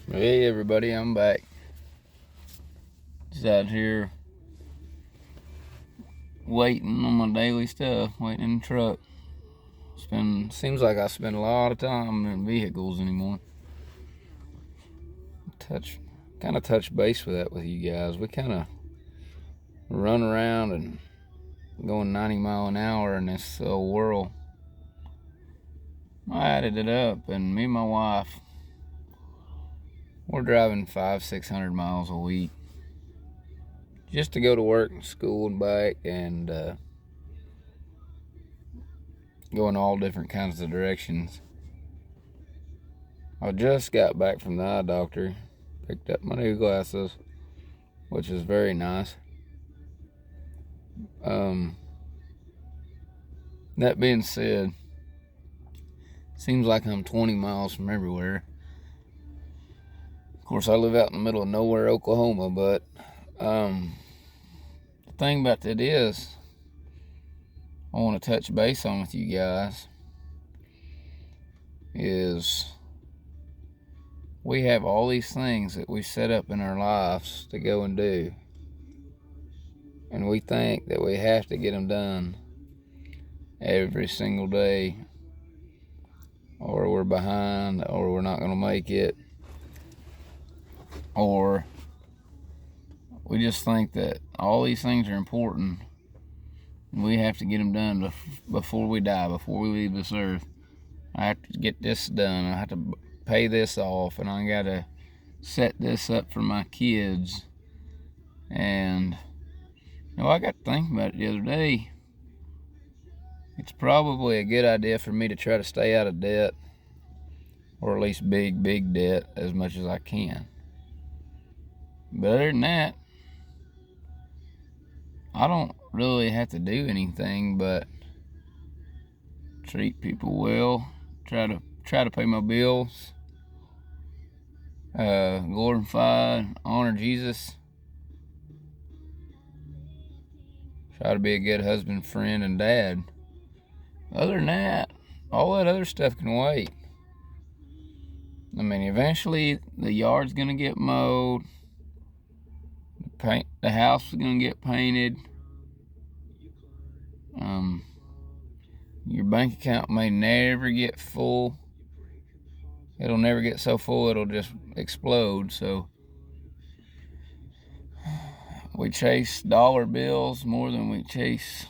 Hey everybody, I'm back. Just out here waiting on my daily stuff, waiting in the truck. Seems like I spend a lot of time in vehicles anymore. Touch base with that with you guys. We kind of run around and going 90 mile an hour in this world. I added it up, and me and my wife, we're driving 500-600 miles a week just to go to work and school and back, and going all different kinds of directions. I just got back from the eye doctor, picked up my new glasses, which is very nice. That being said, seems like I'm 20 miles from everywhere. Of course, I live out in the middle of nowhere, Oklahoma, but the thing about that is, I want to touch base on with you guys is we have all these things that we set up in our lives to go and do, and we think that we have to get them done every single day, or we're behind, or we're not going to make it, or we just think that all these things are important and we have to get them done before we die, before we leave this earth. I have to get this done, I have to pay this off, and I got to set this up for my kids. And I got to think about it the other day. It's probably a good idea for me to try to stay out of debt, or at least big debt, as much as I can. But other than that, I don't really have to do anything but treat people well, try to pay my bills, glorify, honor Jesus, try to be a good husband, friend, and dad. Other than that, all that other stuff can wait. I mean, eventually the yard's gonna get mowed, the house is gonna get painted. Your bank account may never get full. It'll never get so full it'll just explode. So we chase dollar bills more than we chase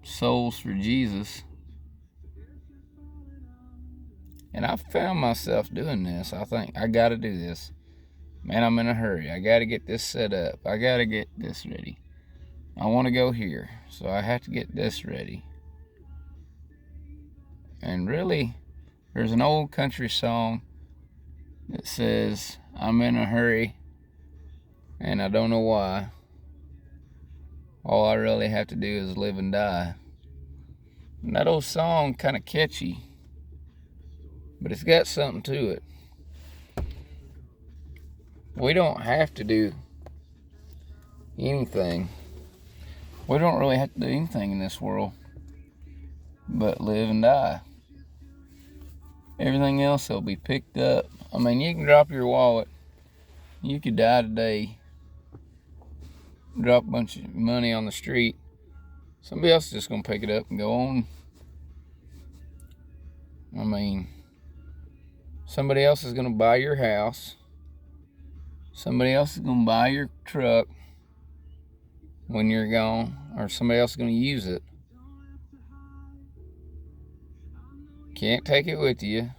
souls for Jesus. And I found myself doing this. I think I gotta do this. Man, I'm in a hurry. I gotta get this set up. I gotta get this ready. I want to go here, so I have to get this ready. And really, there's an old country song that says, I'm in a hurry, and I don't know why. All I really have to do is live and die. And that old song kind of catchy, but it's got something to it. We don't have to do anything. We don't really have to do anything in this world but live and die. Everything else will be picked up. I mean, you can drop your wallet. You could die today, drop a bunch of money on the street. Somebody else is just going to pick it up and go on. I mean, somebody else is going to buy your house. Somebody else is going to buy your truck when you're gone, or somebody else is going to use it. Can't take it with you.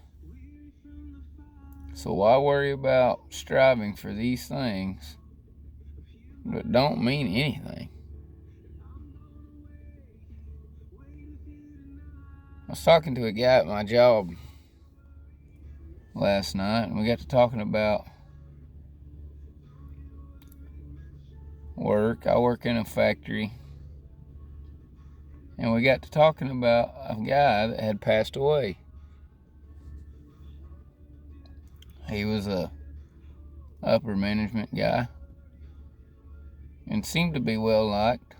So why worry about striving for these things that don't mean anything? I was talking to a guy at my job last night, and we got to talking about work. I work in a factory, and we got to talking about a guy that had passed away. He was a upper management guy and seemed to be well liked,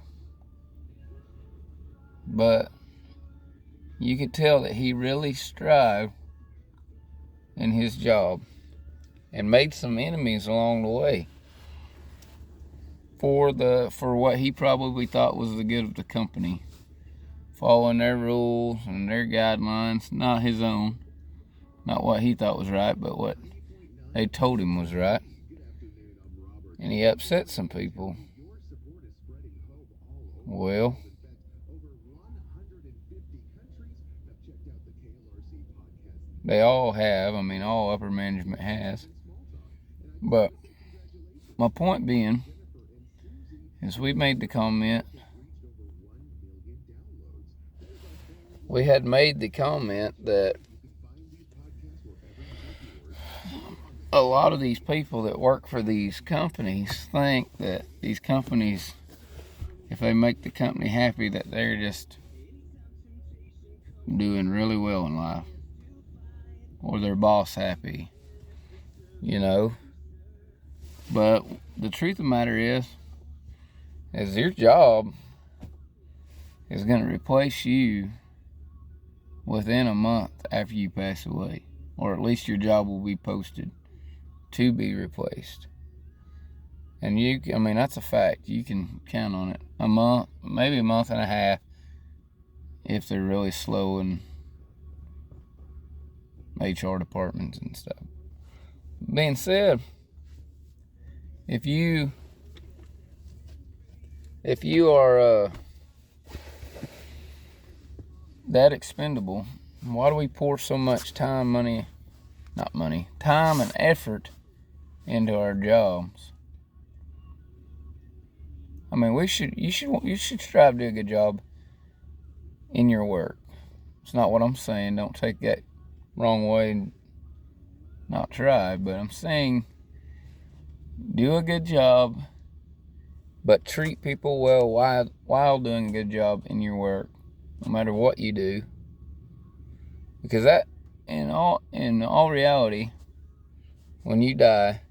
but you could tell that he really strived in his job. and made some enemies along the way for what he probably thought was the good of the company, following their rules and their guidelines, not his own, not what he thought was right, but what they told him was right. And he upset some people. Well, they all have. I mean, all upper management has. But my point being is we made the comment. We had made the comment that a lot of these people that work for these companies think that these companies, if they make the company happy, that they're just doing really well in life, or their boss happy, you know. But the truth of the matter is your job is going to replace you within a month after you pass away, or at least your job will be posted to be replaced. And I mean, that's a fact. You can count on it. A month, maybe a month and a half, if they're really slow in HR departments and stuff. Being said, if you are that expendable, why do we pour so much time and effort into our jobs? I mean, you should strive to do a good job in your work. It's not what I'm saying. Don't take that wrong way and not try. But I'm saying do a good job, but treat people well while doing a good job in your work, no matter what you do. Because that, in all reality, when you die,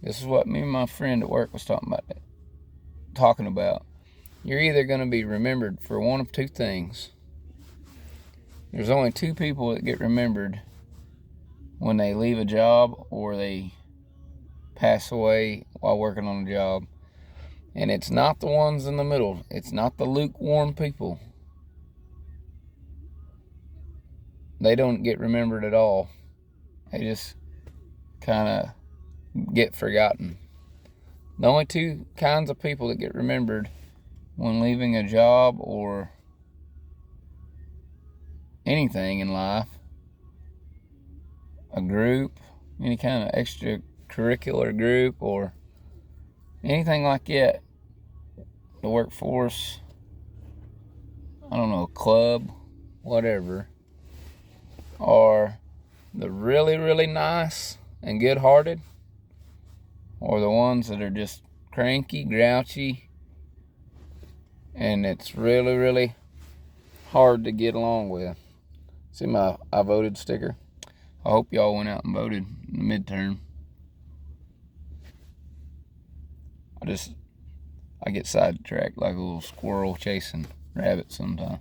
this is what me and my friend at work was talking about. You're either going to be remembered for one of two things. There's only two people that get remembered when they leave a job or they pass away while working on a job. And it's not the ones in the middle. It's not the lukewarm people. They don't get remembered at all. They just kind of get forgotten. The only two kinds of people that get remembered when leaving a job or anything in life, a group, any kind of extracurricular group or anything like that, the workforce, I don't know, club, whatever, are the really, really nice and good-hearted, or the ones that are just cranky, grouchy, and it's really, really hard to get along with. See my I voted sticker? I hope y'all went out and voted in the midterm. I get sidetracked like a little squirrel chasing rabbits sometimes.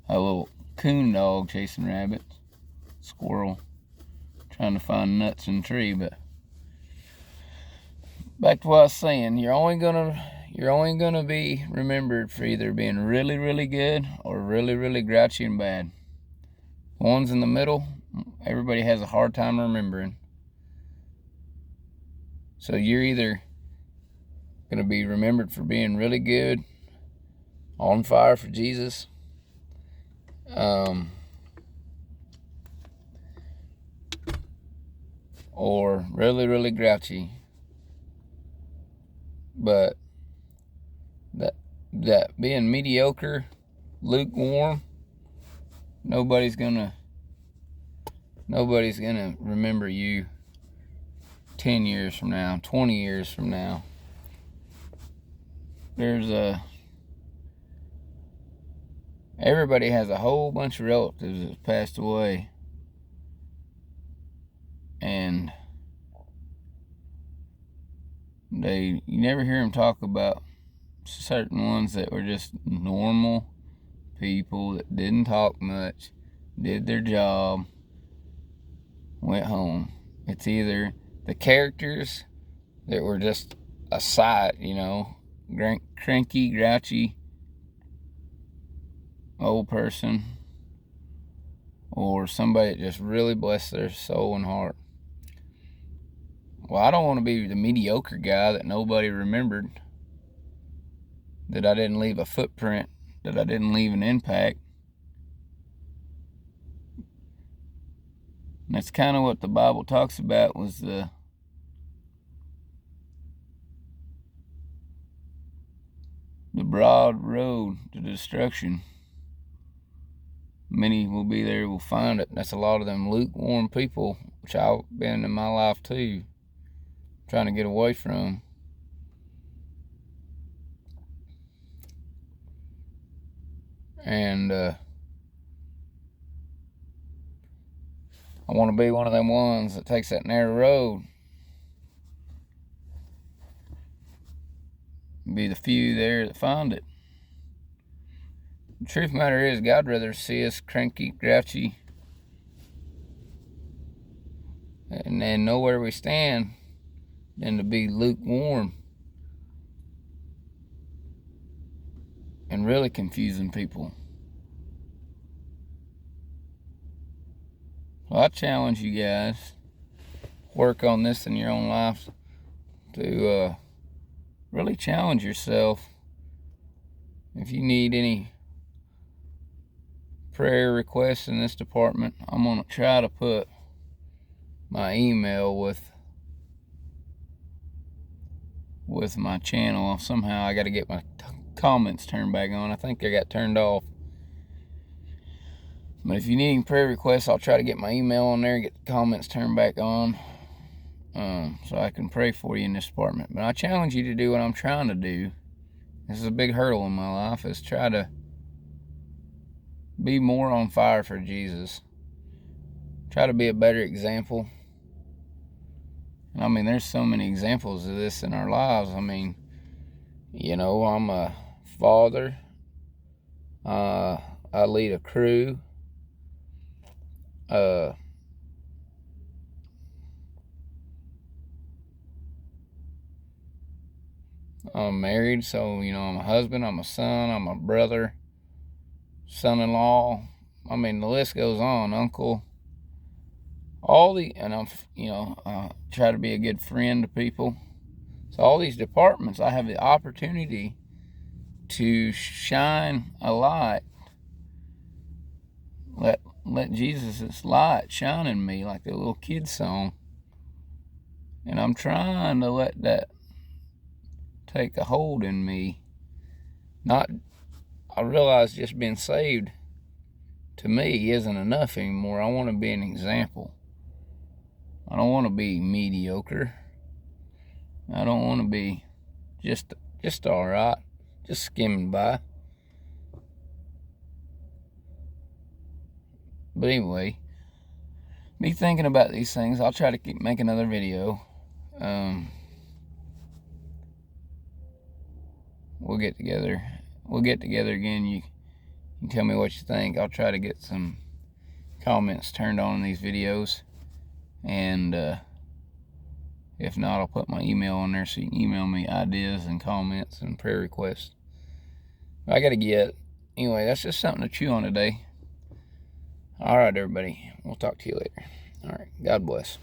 A little coon dog chasing rabbits. Squirrel trying to find nuts in a tree. But back to what I was saying, you're only gonna be remembered for either being really, really good or really, really grouchy and bad. The ones in the middle, everybody has a hard time remembering. So you're either going to be remembered for being really good, on fire for Jesus, or really, really grouchy. But that being mediocre, lukewarm, nobody's gonna remember you 10 years from now, 20 years from now. Everybody has a whole bunch of relatives that passed away, and you never hear them talk about certain ones that were just normal people that didn't talk much, did their job, went home. It's either the characters that were just a sight, you know, cranky, grouchy old person, or somebody that just really blessed their soul and heart. Well, I don't want to be the mediocre guy that nobody remembered, that I didn't leave a footprint, that I didn't leave an impact. And that's kind of what the Bible talks about, was the broad road to destruction. Many will be there, will find it. That's a lot of them lukewarm people, which I've been in my life too, trying to get away from. And I want to be one of them ones that takes that narrow road. Be the few there that find it. The truth of the matter is, God rather see us cranky, grouchy, and know where we stand, than to be lukewarm and really confusing people. So I challenge you guys, work on this in your own life, to really challenge yourself. If you need any prayer requests in this department, I'm going to try to put my email with my channel. Somehow I got to get my comments turned back on. I think they got turned off. But if you need any prayer requests, I'll try to get my email on there, get the comments turned back on, so I can pray for you in this department. But I challenge you to do what I'm trying to do. This is a big hurdle in my life, is try to be more on fire for Jesus. Try to be a better example. And I mean, there's so many examples of this in our lives. I mean, you know, I'm a father. I lead a crew. I'm married, so, you know, I'm a husband, I'm a son, I'm a brother, son-in-law. I mean, the list goes on, uncle. And I'm, you know, try to be a good friend to people. So all these departments, I have the opportunity to shine a light. Let Jesus' light shine in me, like the little kid song. And I'm trying to let that take a hold in me. I realize just being saved to me isn't enough anymore. I want to be an example. I don't want to be mediocre. I don't want to be just all right, just skimming by. But anyway, be thinking about these things. I'll try to make another video. We'll get together. We'll get together again. You can tell me what you think. I'll try to get some comments turned on in these videos. And if not, I'll put my email on there so you can email me ideas and comments and prayer requests. I got to get. Anyway, that's just something to chew on today. All right, everybody. We'll talk to you later. All right. God bless.